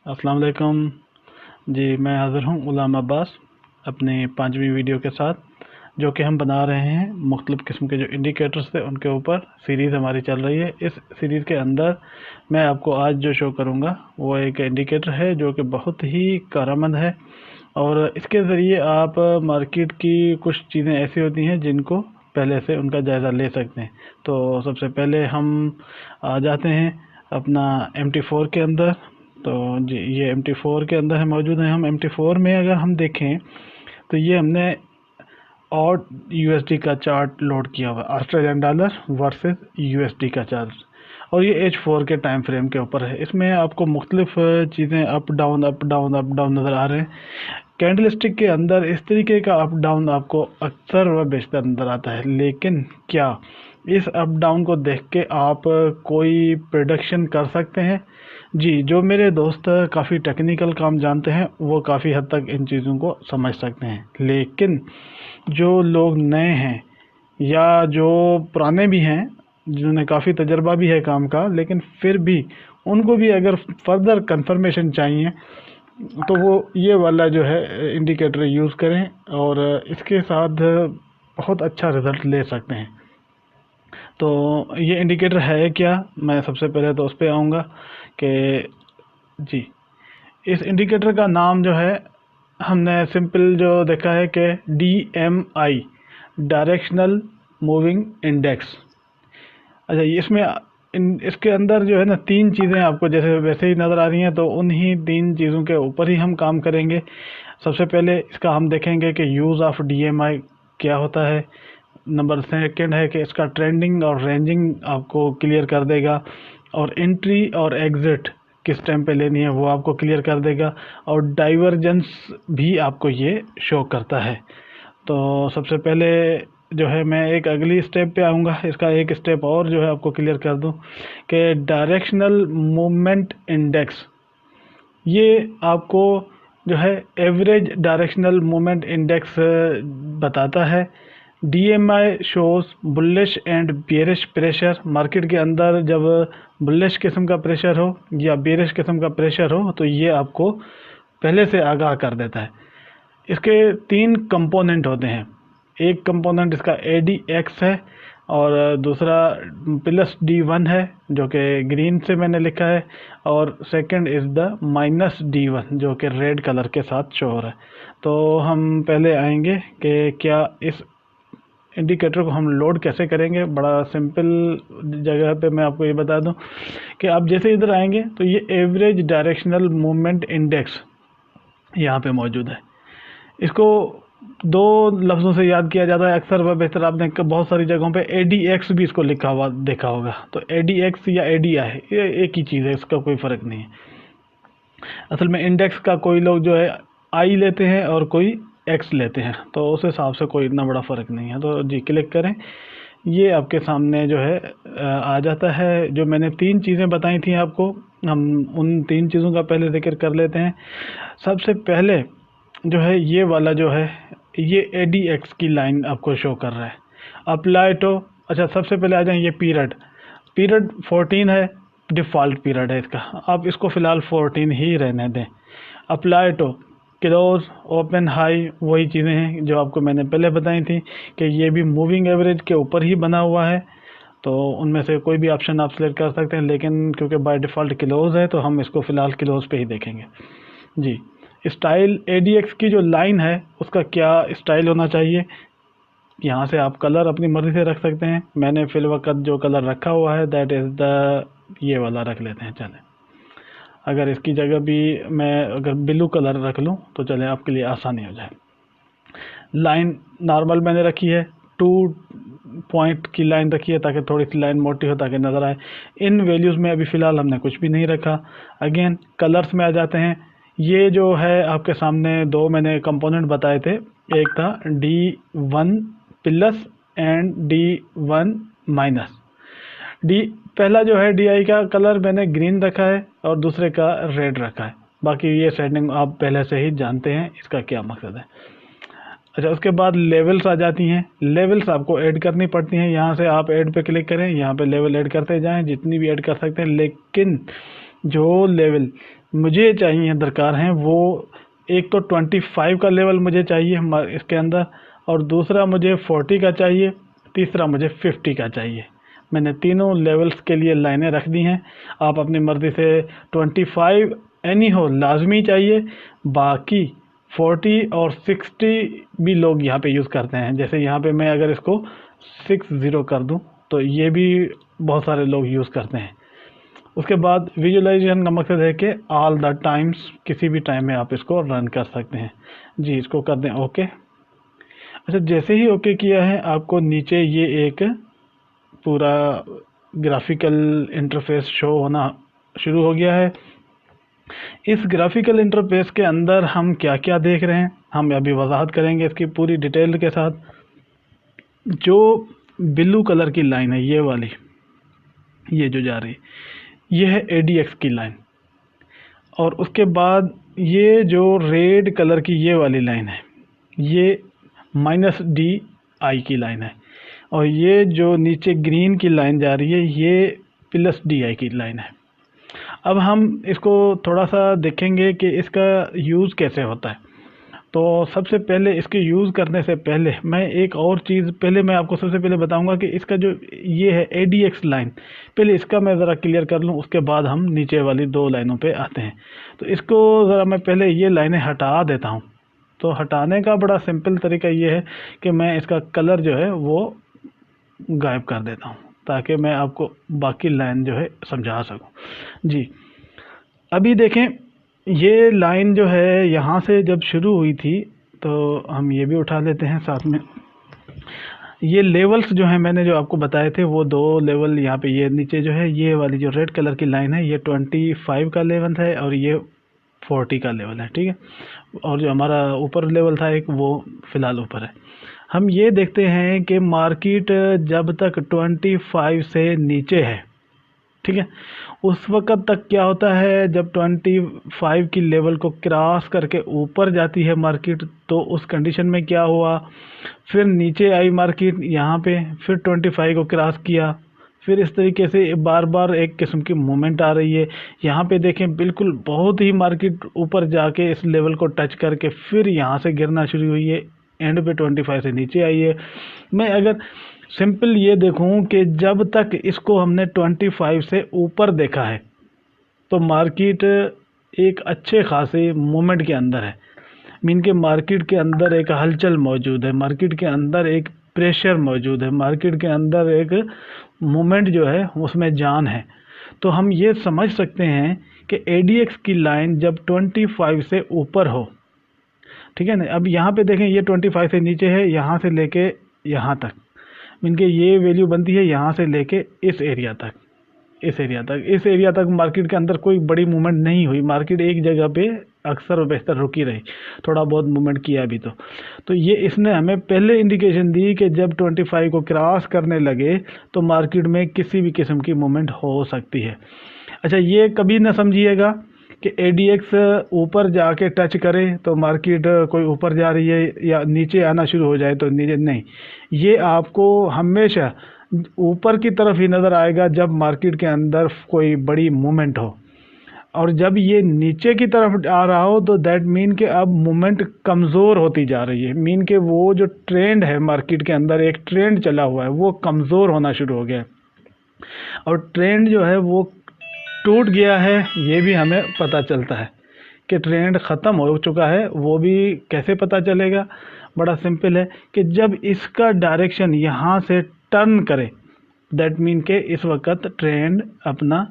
अस्सलाम वालेकुम जी। मैं हाज़िर हूँ गुलाम अब्बास अपने 5वीं वीडियो के साथ, जो कि हम बना रहे हैं मुख्तलिफ़ किस्म के जो इंडिकेटर्स थे उनके ऊपर। सीरीज़ हमारी चल रही है। इस सीरीज़ के अंदर मैं आपको आज जो शो करूँगा वो एक इंडिकेटर है जो कि बहुत ही कारआमद है, और इसके ज़रिए आप मार्केट की कुछ चीज़ें ऐसी होती हैं जिनको पहले से उनका जायज़ा ले सकते हैं। तो सबसे पहले हम आ जाते हैं अपना MT4 के अंदर। तो जी, ये MT4 के अंदर है मौजूद है। हम MT4 में अगर हम देखें तो ये हमने और USD का चार्ट लोड किया हुआ, ऑस्ट्रेलियन डॉलर वर्सेस USD का चार्ट, और ये H4 के टाइम फ्रेम के ऊपर है। इसमें आपको मुख्तलिफ चीज़ें अप डाउन नज़र आ रहे हैं। कैंडल स्टिक के अंदर इस तरीके का अप डाउन आपको अक्सर व बेशतर नज़र आता है, लेकिन क्या इस अप डाउन को देख के आप कोई प्रेडिक्शन कर सकते हैं? जी, जो मेरे दोस्त काफ़ी टेक्निकल काम जानते हैं वो काफ़ी हद तक इन चीज़ों को समझ सकते हैं, लेकिन जो लोग नए हैं या जो पुराने भी हैं, जिन्होंने काफ़ी तजर्बा भी है काम का, लेकिन फिर भी उनको भी अगर फर्दर कंफर्मेशन चाहिए तो वो ये वाला जो है इंडिकेटर यूज़ करें, और इसके साथ बहुत अच्छा रिज़ल्ट ले सकते हैं। तो ये इंडिकेटर है क्या? मैं सबसे पहले तो उस पे आऊँगा कि जी, इस इंडिकेटर का नाम जो है हमने सिंपल जो देखा है कि DMI, डायरेक्शनल मूविंग इंडेक्स। अच्छा, इसमें इसके अंदर जो है ना 3 चीज़ें आपको जैसे वैसे ही नज़र आ रही हैं, तो उन्हीं 3 चीज़ों के ऊपर ही हम काम करेंगे। सबसे पहले इसका हम देखेंगे कि यूज़ ऑफ DMI क्या होता है। नंबर सेकंड है कि इसका ट्रेंडिंग और रेंजिंग आपको क्लियर कर देगा, और एंट्री और एग्ज़िट किस टाइम पे लेनी है वो आपको क्लियर कर देगा, और डाइवर्जेंस भी आपको ये शो करता है। तो सबसे पहले जो है मैं एक अगली स्टेप पे आऊँगा, इसका एक स्टेप और जो है आपको क्लियर कर दूँ कि डायरेक्शनल मूवमेंट इंडेक्स, ये आपको जो है एवरेज डायरेक्शनल मूवमेंट इंडेक्स बताता है। DMI shows bullish and bearish pressure. Market के अंदर जब बुलिश किस्म का प्रेशर हो या बेयरिश किस्म का प्रेशर हो तो ये आपको पहले से आगाह कर देता है। इसके 3 कंपोनेंट होते हैं। एक कंपोनेंट इसका ADX है, और दूसरा +D1 है जो कि ग्रीन से मैंने लिखा है, और सेकंड इज़ द -D1 जो कि रेड कलर के साथ शो हो रहा है। तो हम पहले आएंगे कि क्या इस इंडिकेटर को हम लोड कैसे करेंगे। बड़ा सिंपल जगह पे मैं आपको ये बता दूं कि आप जैसे इधर आएंगे तो ये एवरेज डायरेक्शनल मूवमेंट इंडेक्स यहाँ पे मौजूद है। इसको 2 लफ्ज़ों से याद किया जाता है अक्सर व बेहतर। आपने बहुत सारी जगहों पे ADX भी इसको लिखा हुआ देखा होगा। तो ADX या ADI ये एक ही चीज़ है, इसका कोई फ़र्क नहीं है। असल में इंडेक्स का कोई लोग जो है I लेते हैं और कोई X लेते हैं, तो उस हिसाब से कोई इतना बड़ा फ़र्क नहीं है। तो जी, क्लिक करें, ये आपके सामने जो है आ जाता है। जो मैंने 3 चीज़ें बताई थी आपको, हम उन 3 चीज़ों का पहले ज़िक्र कर लेते हैं। सबसे पहले जो है ये वाला जो है ये ADX की लाइन आपको शो कर रहा है। अप्लाई टू, अच्छा सबसे पहले आ जाए ये पीरियड 14 है, डिफ़ॉल्ट पीरियड है इसका। आप इसको फ़िलहाल 14 ही रहने दें। Apply to close, open, high, वही चीज़ें हैं जो आपको मैंने पहले बताई थी कि ये भी मूविंग एवरेज के ऊपर ही बना हुआ है। तो उनमें से कोई भी ऑप्शन आप सेलेक्ट कर सकते हैं, लेकिन क्योंकि बाय डिफ़ॉल्ट क्लोज है तो हम इसको फ़िलहाल क्लोज पे ही देखेंगे। जी, स्टाइल ADX की जो लाइन है उसका क्या स्टाइल होना चाहिए, यहाँ से आप कलर अपनी मर्ज़ी से रख सकते हैं। मैंने फ़िलवक़्त जो कलर रखा हुआ है दैट इज़ द ये वाला रख लेते हैं। चलें, अगर इसकी जगह भी मैं अगर ब्लू कलर रख लूँ तो चलें, आपके लिए आसानी हो जाए। लाइन नॉर्मल मैंने रखी है, 2 पॉइंट की लाइन रखी है ताकि थोड़ी सी लाइन मोटी हो ताकि नज़र आए। इन वैल्यूज़ में अभी फ़िलहाल हमने कुछ भी नहीं रखा। अगेन कलर्स में आ जाते हैं। ये जो है आपके सामने 2 मैंने कंपोनेंट बताए थे, एक था D1 plus and D1 minus. D पहला जो है DI का कलर मैंने ग्रीन रखा है और दूसरे का रेड रखा है। बाकी ये सेटिंग आप पहले से ही जानते हैं इसका क्या मकसद है। अच्छा, उसके बाद लेवल्स आ जाती हैं। लेवल्स आपको ऐड करनी पड़ती हैं। यहाँ से आप ऐड पे क्लिक करें, यहाँ पे लेवल ऐड करते जाएं, जितनी भी ऐड कर सकते हैं। लेकिन जो लेवल मुझे चाहिए, दरकार हैं वो, एक तो 25 का लेवल मुझे चाहिए इसके अंदर, और दूसरा मुझे 40 का चाहिए, तीसरा मुझे 50 का चाहिए। मैंने तीनों लेवल्स के लिए लाइनें रख दी हैं। आप अपनी मर्ज़ी से 25 एनी हो लाजमी चाहिए, बाकी 40 और 60 भी लोग यहाँ पे यूज़ करते हैं। जैसे यहाँ पे मैं अगर इसको 60 कर दूँ तो ये भी बहुत सारे लोग यूज़ करते हैं। उसके बाद विजुअलाइजेशन का मकसद है कि ऑल द टाइम्स, किसी भी टाइम में आप इसको रन कर सकते हैं। जी, इसको कर दें ओके। अच्छा, जैसे ही ओके किया है आपको नीचे ये एक पूरा ग्राफिकल इंटरफेस शो होना शुरू हो गया है। इस ग्राफिकल इंटरफेस के अंदर हम क्या क्या देख रहे हैं हम अभी वजाहत करेंगे इसकी पूरी डिटेल के साथ। जो ब्लू कलर की लाइन है ये वाली, ये जो जा रही है, ये है ADX की लाइन। और उसके बाद ये जो रेड कलर की ये वाली लाइन है, ये -DI की लाइन है। और ये जो नीचे ग्रीन की लाइन जा रही है, ये +DI की लाइन है। अब हम इसको थोड़ा सा देखेंगे कि इसका यूज़ कैसे होता है। तो सबसे पहले इसके यूज़ करने से पहले मैं एक और चीज़, पहले मैं आपको सबसे पहले बताऊंगा कि इसका जो ये है ADX लाइन, पहले इसका मैं ज़रा क्लियर कर लूँ, उसके बाद हम नीचे वाली 2 लाइनों पे आते हैं। तो इसको ज़रा मैं पहले ये लाइनें हटा देता हूँ। तो हटाने का बड़ा सिंपल तरीका ये है कि मैं इसका कलर जो है वो गायब कर देता हूँ, ताकि मैं आपको बाकी लाइन जो है समझा सकूँ। जी, अभी देखें, ये लाइन जो है यहाँ से जब शुरू हुई थी, तो हम ये भी उठा लेते हैं साथ में। ये लेवल्स जो हैं मैंने जो आपको बताए थे, वो 2 लेवल यहाँ पे, ये नीचे जो है ये वाली जो रेड कलर की लाइन है, ये 25 का लेवल है और ये 40 का लेवल है, ठीक है। और जो हमारा ऊपर लेवल था एक, वो फ़िलहाल ऊपर है। हम ये देखते हैं कि मार्केट जब तक 25 से नीचे है, ठीक है, उस वक़्त तक क्या होता है, जब 25 की लेवल को क्रॉस करके ऊपर जाती है मार्केट, तो उस कंडीशन में क्या हुआ, फिर नीचे आई मार्केट यहाँ पे, फिर 25 को क्रॉस किया, फिर इस तरीके से बार बार एक किस्म की मूवमेंट आ रही है। यहाँ पे देखें, बिल्कुल बहुत ही मार्केट ऊपर जाके इस लेवल को टच करके फिर यहाँ से गिरना शुरू हुई है, एंड पे 25 से नीचे आई है। मैं अगर सिंपल ये देखूं कि जब तक इसको हमने 25 से ऊपर देखा है, तो मार्केट एक अच्छे खासे मूवमेंट के अंदर है। मीन के मार्केट के अंदर एक हलचल मौजूद है, मार्केट के अंदर एक प्रेशर मौजूद है, मार्केट के अंदर एक मूवमेंट जो है उसमें जान है। तो हम ये समझ सकते हैं कि ADX की लाइन जब 25 से ऊपर हो, ठीक है ना। अब यहाँ पे देखें, ये 25 से नीचे है, यहाँ से लेके यहाँ तक, इनके ये वैल्यू बनती है यहाँ से लेके इस एरिया तक, इस एरिया तक मार्केट के अंदर कोई बड़ी मूवमेंट नहीं हुई। मार्केट एक जगह पे अक्सर और बेहतर रुकी रही, थोड़ा बहुत मूवमेंट किया भी। तो ये इसने हमें पहले इंडिकेशन दी कि जब 25 को क्रॉस करने लगे तो मार्केट में किसी भी किस्म की मूवमेंट हो सकती है। अच्छा, ये कभी ना समझिएगा कि ADX ऊपर जाके टच करे तो मार्केट कोई ऊपर जा रही है या नीचे आना शुरू हो जाए तो नीचे नहीं। ये आपको हमेशा ऊपर की तरफ ही नज़र आएगा जब मार्केट के अंदर कोई बड़ी मूवमेंट हो, और जब ये नीचे की तरफ आ रहा हो तो दैट मीन कि अब मूवमेंट कमज़ोर होती जा रही है। मीन कि वो जो ट्रेंड है मार्केट के अंदर, एक ट्रेंड चला हुआ है, वो कमज़ोर होना शुरू हो गया है, और ट्रेंड जो है वो टूट गया है। ये भी हमें पता चलता है कि ट्रेंड ख़त्म हो चुका है। वो भी कैसे पता चलेगा, बड़ा सिंपल है कि जब इसका डायरेक्शन यहाँ से टर्न करे, दैट मीन के इस वक्त ट्रेंड अपना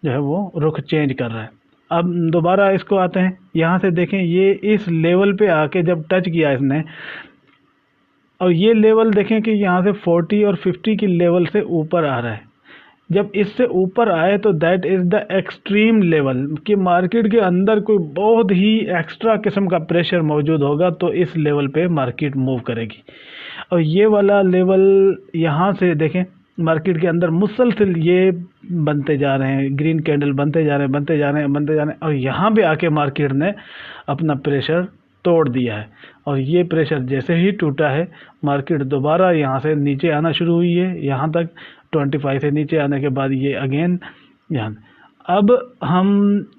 जो है वो रुख चेंज कर रहा है। अब दोबारा इसको आते हैं, यहाँ से देखें, ये इस लेवल पे आके जब टच किया इसने, और ये लेवल देखें कि यहाँ से 40 और 50 की लेवल से ऊपर आ रहा है। जब इससे ऊपर आए तो that is the extreme level, कि मार्केट के अंदर कोई बहुत ही एक्स्ट्रा किस्म का प्रेशर मौजूद होगा, तो इस लेवल पे मार्केट मूव करेगी। और ये वाला लेवल यहाँ से देखें, मार्केट के अंदर मुसलसल ये बनते जा रहे हैं, ग्रीन कैंडल बनते जा रहे हैं, और यहाँ पे आके मार्केट ने अपना प्रेशर तोड़ दिया है। और ये प्रेशर जैसे ही टूटा है, मार्केट दोबारा यहाँ से नीचे आना शुरू हुई है, यहाँ तक 25 से नीचे आने के बाद ये अगेन यहाँ। अब हम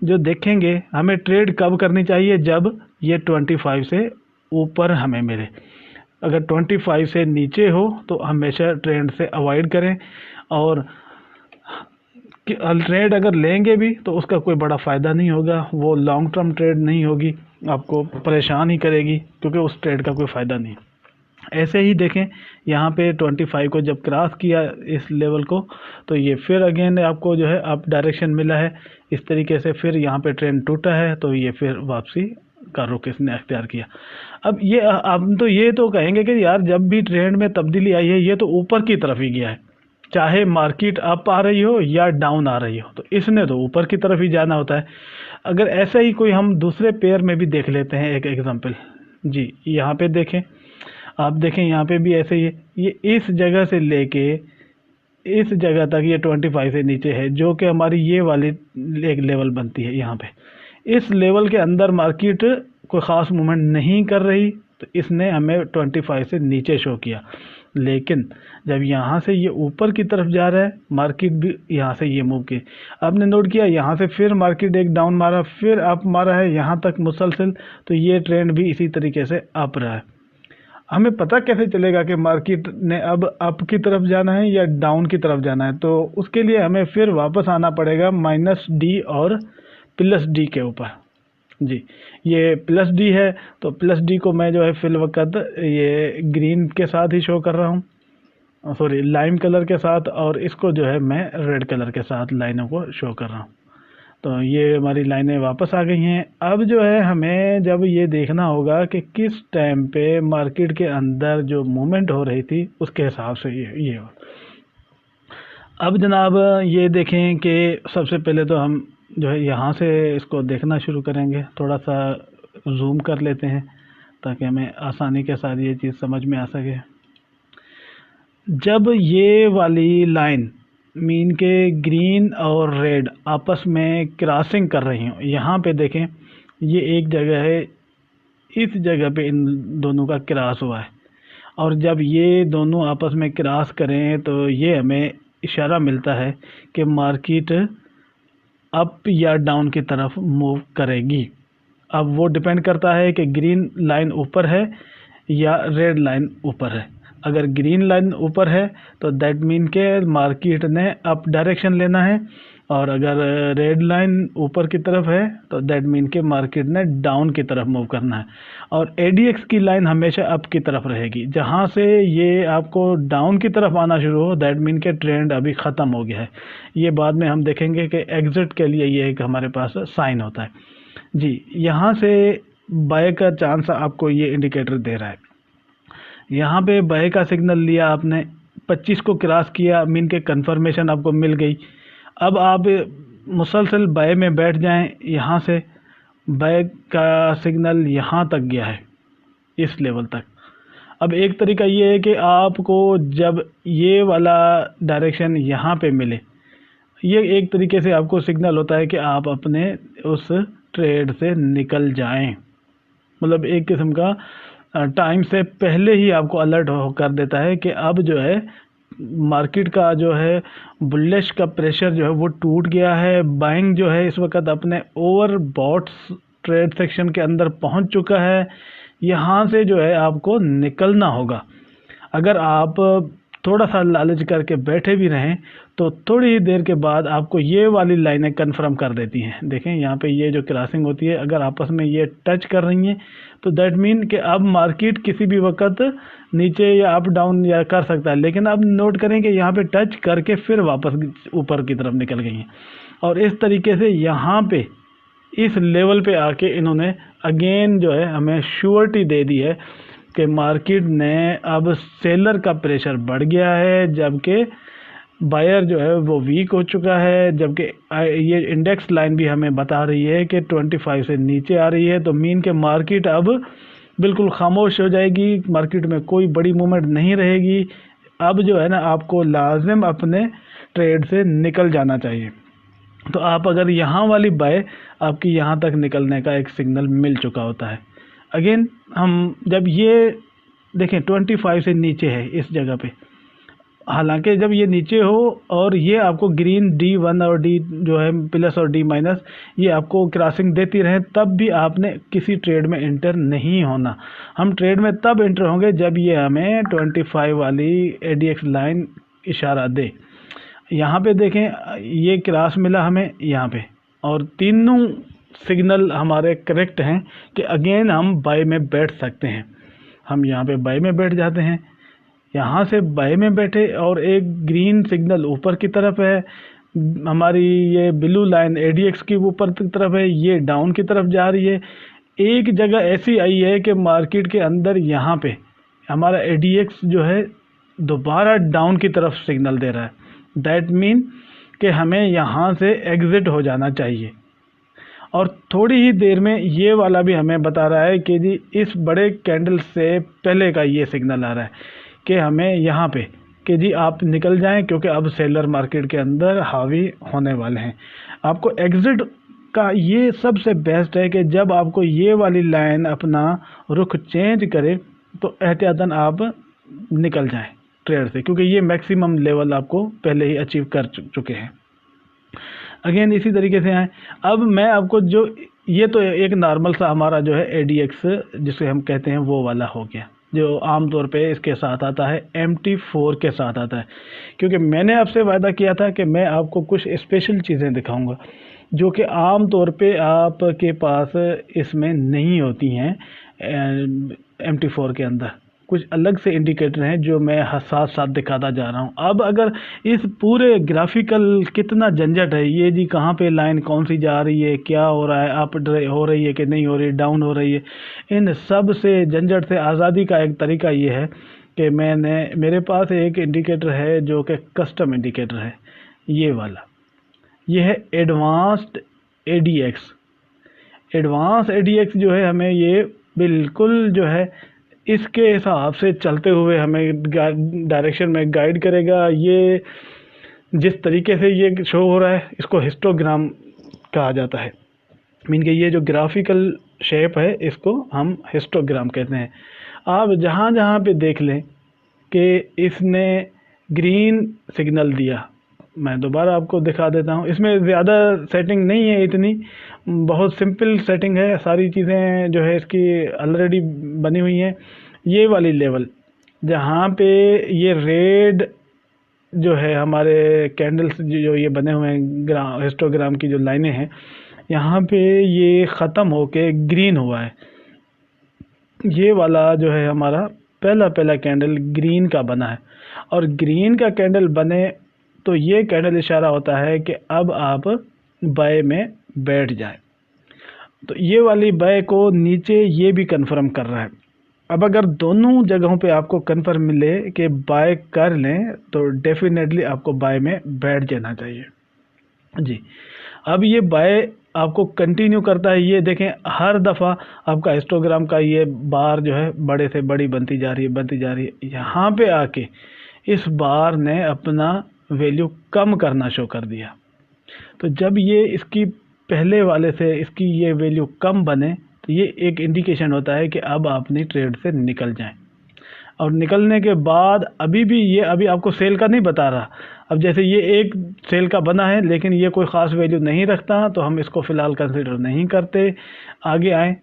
जो देखेंगे हमें ट्रेड कब करनी चाहिए, जब ये 25 से ऊपर हमें मिले। अगर 25 से नीचे हो तो हमेशा ट्रेंड से अवॉइड करें, और ट्रेड अगर लेंगे भी तो उसका कोई बड़ा फ़ायदा नहीं होगा, वो लॉन्ग टर्म ट्रेड नहीं होगी, आपको परेशान ही करेगी, क्योंकि उस ट्रेड का कोई फ़ायदा नहीं। ऐसे ही देखें यहाँ पे 25 को जब क्रॉस किया इस लेवल को, तो ये फिर अगेन आपको जो है अप डायरेक्शन मिला है इस तरीके से, फिर यहाँ पे ट्रेंड टूटा है तो ये फिर वापसी का रुख इसने अख्तियार किया। अब ये आप तो ये तो कहेंगे कि यार जब भी ट्रेंड में तब्दीली आई है ये तो ऊपर की तरफ ही गया है, चाहे मार्केट अप आ रही हो या डाउन आ रही हो, तो इसने तो ऊपर की तरफ ही जाना होता है। अगर ऐसा ही कोई हम दूसरे पेयर में भी देख लेते हैं एक एग्जांपल, जी यहाँ पे देखें, आप देखें यहाँ पे भी ऐसे ही है, ये इस जगह से लेके इस जगह तक ये 25 से नीचे है, जो कि हमारी ये वाली एक लेवल बनती है। यहाँ पे इस लेवल के अंदर मार्केट कोई ख़ास मूवमेंट नहीं कर रही, तो इसने हमें 25 से नीचे शो किया। लेकिन जब यहाँ से ये ऊपर की तरफ जा रहा है, मार्केट भी यहाँ से ये मूव की, आपने नोट किया यहाँ से फिर मार्केट एक डाउन मारा, फिर अप मारा है यहाँ तक मुसलसल, तो ये ट्रेंड भी इसी तरीके से अप रहा है। हमें पता कैसे चलेगा कि मार्केट ने अब अप की तरफ जाना है या डाउन की तरफ जाना है? तो उसके लिए हमें फिर वापस आना पड़ेगा -D और +D के ऊपर। जी, ये +D है, तो +D को मैं जो है फिल वक्त ये ग्रीन के साथ ही शो कर रहा हूँ, सॉरी लाइम कलर के साथ, और इसको जो है मैं रेड कलर के साथ लाइनों को शो कर रहा हूँ। तो ये हमारी लाइनें वापस आ गई हैं। अब जो है हमें जब ये देखना होगा कि किस टाइम पे मार्केट के अंदर जो मूवमेंट हो रही थी उसके हिसाब से ये हो। अब जनाब ये देखें कि सबसे पहले तो हम जो है यहाँ से इसको देखना शुरू करेंगे, थोड़ा सा जूम कर लेते हैं ताकि हमें आसानी के साथ ये चीज़ समझ में आ सके। जब ये वाली लाइन मीन के ग्रीन और रेड आपस में क्रॉसिंग कर रही हूँ, यहाँ पे देखें ये एक जगह है, इस जगह पे इन दोनों का क्रॉस हुआ है, और जब ये दोनों आपस में क्रॉस करें तो ये हमें इशारा मिलता है कि मार्केट अप या डाउन की तरफ मूव करेगी। अब वो डिपेंड करता है कि ग्रीन लाइन ऊपर है या रेड लाइन ऊपर है। अगर ग्रीन लाइन ऊपर है तो दैट मीन के मार्केट ने अप डायरेक्शन लेना है, और अगर रेड लाइन ऊपर की तरफ है तो दैट मीन के मार्केट ने डाउन की तरफ मूव करना है। और ADX की लाइन हमेशा अप की तरफ रहेगी, जहाँ से ये आपको डाउन की तरफ आना शुरू हो दैट मीन के ट्रेंड अभी ख़त्म हो गया है। ये बाद में हम देखेंगे कि एग्जिट के लिए ये एक हमारे पास साइन होता है। जी, यहाँ से बाय का चांस आपको ये इंडिकेटर दे रहा है। यहाँ पे बाय का सिग्नल लिया आपने, 25 को क्रॉस किया, मीन के कंफर्मेशन आपको मिल गई। अब आप मुसलसल बाय में बैठ जाएं, यहाँ से बाय का सिग्नल यहाँ तक गया है, इस लेवल तक। अब एक तरीका ये है कि आपको जब ये वाला डायरेक्शन यहाँ पे मिले, ये एक तरीके से आपको सिग्नल होता है कि आप अपने उस ट्रेड से निकल जाएं, मतलब एक किस्म का टाइम से पहले ही आपको अलर्ट कर देता है कि अब जो है मार्केट का जो है बुलिश का प्रेशर जो है वो टूट गया है। बाइंग जो है इस वक्त अपने ओवरबॉट ट्रेड सेक्शन के अंदर पहुंच चुका है। यहाँ से जो है आपको निकलना होगा। अगर आप थोड़ा सा लालच करके बैठे भी रहें तो थोड़ी ही देर के बाद आपको ये वाली लाइनें कंफर्म कर देती हैं। देखें यहाँ पे ये जो क्रॉसिंग होती है, अगर आपस में ये टच कर रही हैं तो दैट मीन कि अब मार्केट किसी भी वक्त नीचे या अप डाउन या कर सकता है। लेकिन अब नोट करें कि यहाँ पे टच करके फिर वापस ऊपर की तरफ निकल गई हैं, और इस तरीके से यहाँ पे इस लेवल पे आके इन्होंने अगेन जो है हमें श्योरिटी दे दी है कि मार्केट ने अब सेलर का प्रेशर बढ़ गया है, जबकि बायर जो है वो वीक हो चुका है। जबकि ये इंडेक्स लाइन भी हमें बता रही है कि 25 से नीचे आ रही है, तो मीन के मार्केट अब बिल्कुल खामोश हो जाएगी, मार्केट में कोई बड़ी मूवमेंट नहीं रहेगी। अब जो है ना आपको लाजिम अपने ट्रेड से निकल जाना चाहिए। तो आप अगर यहाँ वाली बाय आपकी यहाँ तक निकलने का एक सिग्नल मिल चुका होता है। अगेन हम जब ये देखें 25 से नीचे है इस जगह पे, हालांकि जब ये नीचे हो और ये आपको ग्रीन D1 और D जो है प्लस और D माइनस ये आपको क्रॉसिंग देती रहे, तब भी आपने किसी ट्रेड में इंटर नहीं होना। हम ट्रेड में तब इंटर होंगे जब ये हमें 25 वाली ADX लाइन इशारा दे। यहाँ पे देखें, ये क्रॉस मिला हमें यहाँ पे, और तीनों सिग्नल हमारे करेक्ट हैं कि अगेन हम बाय में बैठ सकते हैं। हम यहाँ पे बाय में बैठ जाते हैं, यहाँ से बाय में बैठे और एक ग्रीन सिग्नल ऊपर की तरफ है, हमारी ये ब्लू लाइन ADX की ऊपर की तरफ है, ये डाउन की तरफ जा रही है। एक जगह ऐसी आई है कि मार्केट के अंदर यहाँ पे हमारा ADX जो है दोबारा डाउन की तरफ सिग्नल दे रहा है। दैट मीन कि हमें यहाँ से एग्ज़िट हो जाना चाहिए। और थोड़ी ही देर में ये वाला भी हमें बता रहा है कि जी इस बड़े कैंडल से पहले का ये सिग्नल आ रहा है कि हमें यहाँ पे कि जी आप निकल जाएं, क्योंकि अब सेलर मार्केट के अंदर हावी होने वाले हैं। आपको एग्ज़िट का ये सबसे बेस्ट है कि जब आपको ये वाली लाइन अपना रुख चेंज करे तो एहतियातन आप निकल जाएं ट्रेड से, क्योंकि ये मैक्सिमम लेवल आपको पहले ही अचीव कर चुके हैं। अगेन इसी तरीके से आए, अब मैं आपको जो ये तो एक नॉर्मल सा हमारा जो है ADX जिसे हम कहते हैं वो वाला हो गया, जो आमतौर पे इसके साथ आता है MT4 के साथ आता है। क्योंकि मैंने आपसे वादा किया था कि मैं आपको कुछ स्पेशल चीज़ें दिखाऊंगा जो कि आम तौर पे आपके पास इसमें नहीं होती हैं। MT4 के अंदर कुछ अलग से इंडिकेटर हैं जो मैं साथ साथ दिखाता जा रहा हूं। अब अगर इस पूरे ग्राफिकल कितना झंझट है, ये जी कहाँ पे लाइन कौन सी जा रही है, क्या हो रहा है, अप हो रही है कि नहीं हो रही, डाउन हो रही है, इन सब से झंझट से आज़ादी का एक तरीका ये है कि मेरे पास एक इंडिकेटर है जो कि कस्टम इंडिकेटर है, ये वाला, ये है एडवांस्ड ADX। एडवांस ADX जो है हमें ये बिल्कुल जो है इसके हिसाब से चलते हुए हमें डायरेक्शन में गाइड करेगा। ये जिस तरीके से ये शो हो रहा है इसको हिस्टोग्राम कहा जाता है। मीन कि ये जो ग्राफिकल शेप है इसको हम हिस्टोग्राम कहते हैं। आप जहाँ जहाँ पे देख लें कि इसने ग्रीन सिग्नल दिया, मैं दोबारा आपको दिखा देता हूँ। इसमें ज़्यादा सेटिंग नहीं है, इतनी बहुत सिंपल सेटिंग है, सारी चीज़ें जो है इसकी ऑलरेडी बनी हुई हैं। ये वाली लेवल जहाँ पे ये रेड जो है हमारे कैंडल्स जो ये बने हुए हैं हिस्टोग्राम की जो लाइनें हैं, यहाँ पे ये ख़त्म होके ग्रीन हुआ है। ये वाला जो है हमारा पहला कैंडल ग्रीन का बना है, और ग्रीन का कैंडल बने तो ये कैंडल इशारा होता है कि अब आप बाय में बैठ जाएं। तो ये वाली बाय को नीचे ये भी कंफर्म कर रहा है। अब अगर दोनों जगहों पे आपको कंफर्म मिले कि बाय कर लें तो डेफिनेटली आपको बाय में बैठ जाना चाहिए जी। अब ये बाय आपको कंटिन्यू करता है, ये देखें हर दफ़ा आपका हिस्टोग्राम का ये बार जो है बड़े से बड़ी बनती जा रही है। यहाँ पे आके इस बार ने अपना वैल्यू कम करना शो कर दिया। तो जब ये इसकी पहले वाले से इसकी ये वैल्यू कम बने तो ये एक इंडिकेशन होता है कि अब अपनी ट्रेड से निकल जाएं। और निकलने के बाद अभी आपको सेल का नहीं बता रहा। अब जैसे ये एक सेल का बना है लेकिन ये कोई ख़ास वैल्यू नहीं रखता तो हम इसको फ़िलहाल कंसिडर नहीं करते। आगे आए,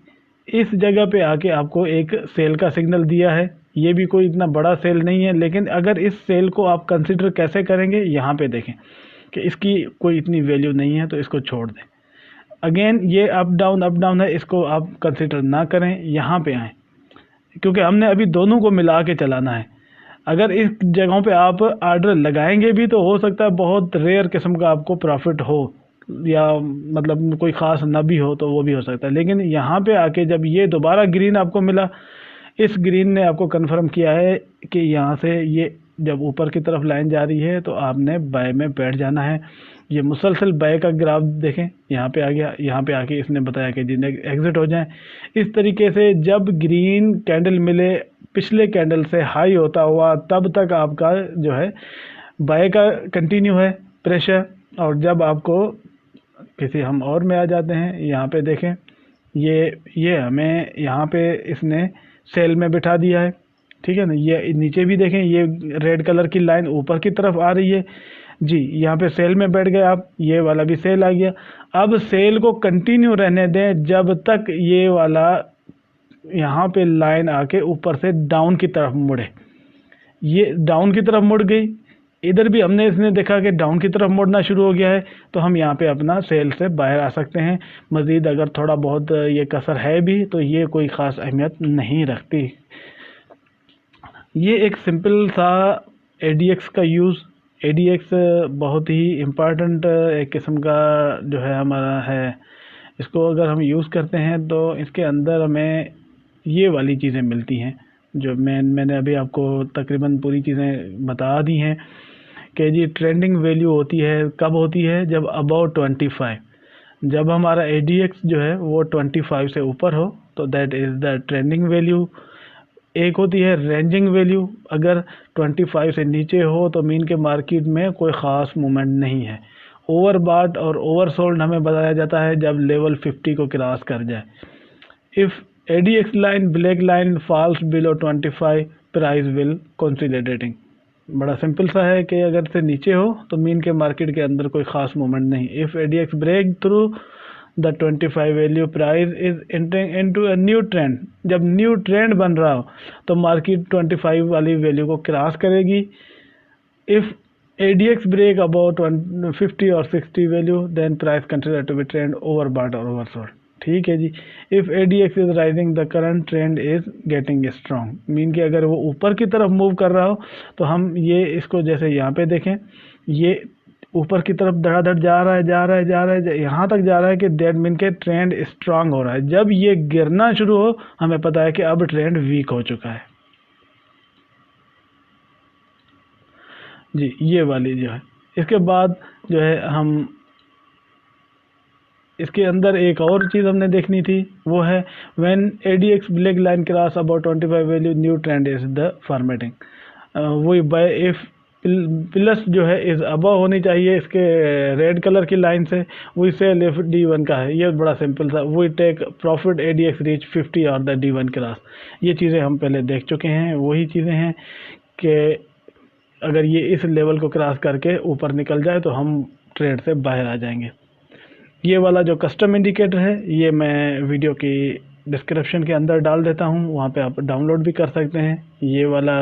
इस जगह पे आके आपको एक सेल का सिग्नल दिया है। ये भी कोई इतना बड़ा सेल नहीं है, लेकिन अगर इस सेल को आप कंसिडर कैसे करेंगे, यहाँ पे देखें कि इसकी कोई इतनी वैल्यू नहीं है तो इसको छोड़ दें। अगेन ये अप डाउन है, इसको आप कंसिडर ना करें। यहाँ पे आएँ क्योंकि हमने अभी दोनों को मिला के चलाना है। अगर इस जगहों पे आप आर्डर लगाएंगे भी तो हो सकता है बहुत रेयर किस्म का आपको प्रॉफिट हो, या मतलब कोई ख़ास ना भी हो तो वो भी हो सकता है। लेकिन यहाँ पे आके जब ये दोबारा ग्रीन आपको मिला, इस ग्रीन ने आपको कंफर्म किया है कि यहाँ से ये जब ऊपर की तरफ लाइन जा रही है तो आपने बाय में बैठ जाना है। ये मुसलसल बाय का ग्राफ देखें, यहाँ पे आ गया, यहाँ पे आके इसने बताया कि जिन्हें एग्ज़िट हो जाएं। इस तरीके से जब ग्रीन कैंडल मिले पिछले कैंडल से हाई होता हुआ, तब तक आपका जो है बाय का कंटिन्यू है प्रेशर। और जब आपको किसी हम और में आ जाते हैं, यहाँ पे देखें ये हमें यहाँ पे इसने सेल में बिठा दिया है, ठीक है ना। ये नीचे भी देखें, ये रेड कलर की लाइन ऊपर की तरफ आ रही है जी। यहाँ पे सेल में बैठ गए आप, ये वाला भी सेल आ गया। अब सेल को कंटिन्यू रहने दें जब तक ये वाला यहाँ पे लाइन आके ऊपर से डाउन की तरफ मुड़े। ये डाउन की तरफ मुड़ गई, इधर भी हमने इसने देखा कि डाउन की तरफ मुड़ना शुरू हो गया है, तो हम यहाँ पे अपना सेल से बाहर आ सकते हैं। मज़ीद अगर थोड़ा बहुत ये कसर है भी तो ये कोई ख़ास अहमियत नहीं रखती। ये एक सिंपल सा ADX का यूज़, ADX बहुत ही इम्पॉर्टेंट एक किस्म का जो है हमारा है। इसको अगर हम यूज़ करते हैं तो इसके अंदर हमें ये वाली चीज़ें मिलती हैं जो मैंने अभी आपको तकरीबन पूरी चीज़ें बता दी हैं कि जी ट्रेंडिंग वैल्यू होती है, कब होती है, जब अबाउट 25, जब हमारा ADX जो है वो 25 से ऊपर हो तो that is the trending value. एक होती है रेंजिंग वैल्यू, अगर 25 से नीचे हो तो मीन के मार्केट में कोई ख़ास मूवमेंट नहीं है। ओवरबॉट और ओवरसोल्ड हमें बताया जाता है जब लेवल 50 को क्रॉस कर जाए। If ADX line black line falls below 25, price will consolidating. बड़ा सिंपल सा है कि अगर से नीचे हो तो मीन के मार्केट के अंदर कोई ख़ास मूवमेंट नहीं। If ADX break through the 25 value, price is entering into a new trend. जब न्यू ट्रेंड बन रहा हो तो मार्केट 25 वाली वैल्यू को क्रॉस करेगी। इफ़ ADX ब्रेक अबाउट 50 और 60 value, then price consider to be trend overbought और ओवरसोल्ड। ठीक है जी। If ADX is rising the current trend is getting strong, mean कि अगर वो ऊपर की तरफ मूव कर रहा हो तो हम ये इसको जैसे यहाँ पे देखें, ये ऊपर की तरफ धड़ाधड़ जा रहा है, यहाँ तक जा रहा है कि दैट मीन के ट्रेंड स्ट्रांग हो रहा है। जब ये गिरना शुरू हो हमें पता है कि अब ट्रेंड वीक हो चुका है जी। ये वाली जो है, इसके बाद जो है हम इसके अंदर एक और चीज़ हमने देखनी थी, वो है when ADX black line cross about 25 value, new trend is the formatting. वही बाय इफ प्लस जो है इज अबव होनी चाहिए इसके रेड कलर की लाइन से, वी सेल इफ D1 का है। ये बड़ा सिंपल सा, we take profit ADX reach 50 और द D1 क्रॉस। ये चीज़ें हम पहले देख चुके हैं, वही चीज़ें हैं कि अगर ये इस लेवल को क्रॉस करके ऊपर निकल जाए तो हम ट्रेड से बाहर आ जाएंगे। ये वाला जो कस्टम इंडिकेटर है ये मैं वीडियो की डिस्क्रिप्शन के अंदर डाल देता हूँ, वहाँ पे आप डाउनलोड भी कर सकते हैं। ये वाला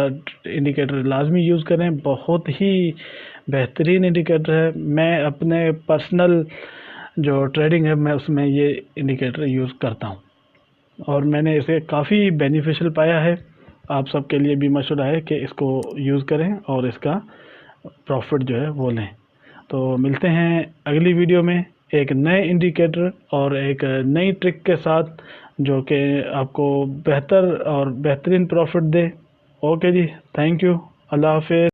इंडिकेटर लाजमी यूज़ करें, बहुत ही बेहतरीन इंडिकेटर है। मैं अपने पर्सनल जो ट्रेडिंग है मैं उसमें ये इंडिकेटर यूज़ करता हूँ और मैंने इसे काफ़ी बेनिफिशियल पाया है। आप सबके लिए भी मशवरा है कि इसको यूज़ करें और इसका प्रॉफिट जो है वो लें। तो मिलते हैं अगली वीडियो में एक नए इंडिकेटर और एक नई ट्रिक के साथ जो कि आपको बेहतर और बेहतरीन प्रॉफिट दे। ओके जी, थैंक यू, अल्लाह हाफिज़।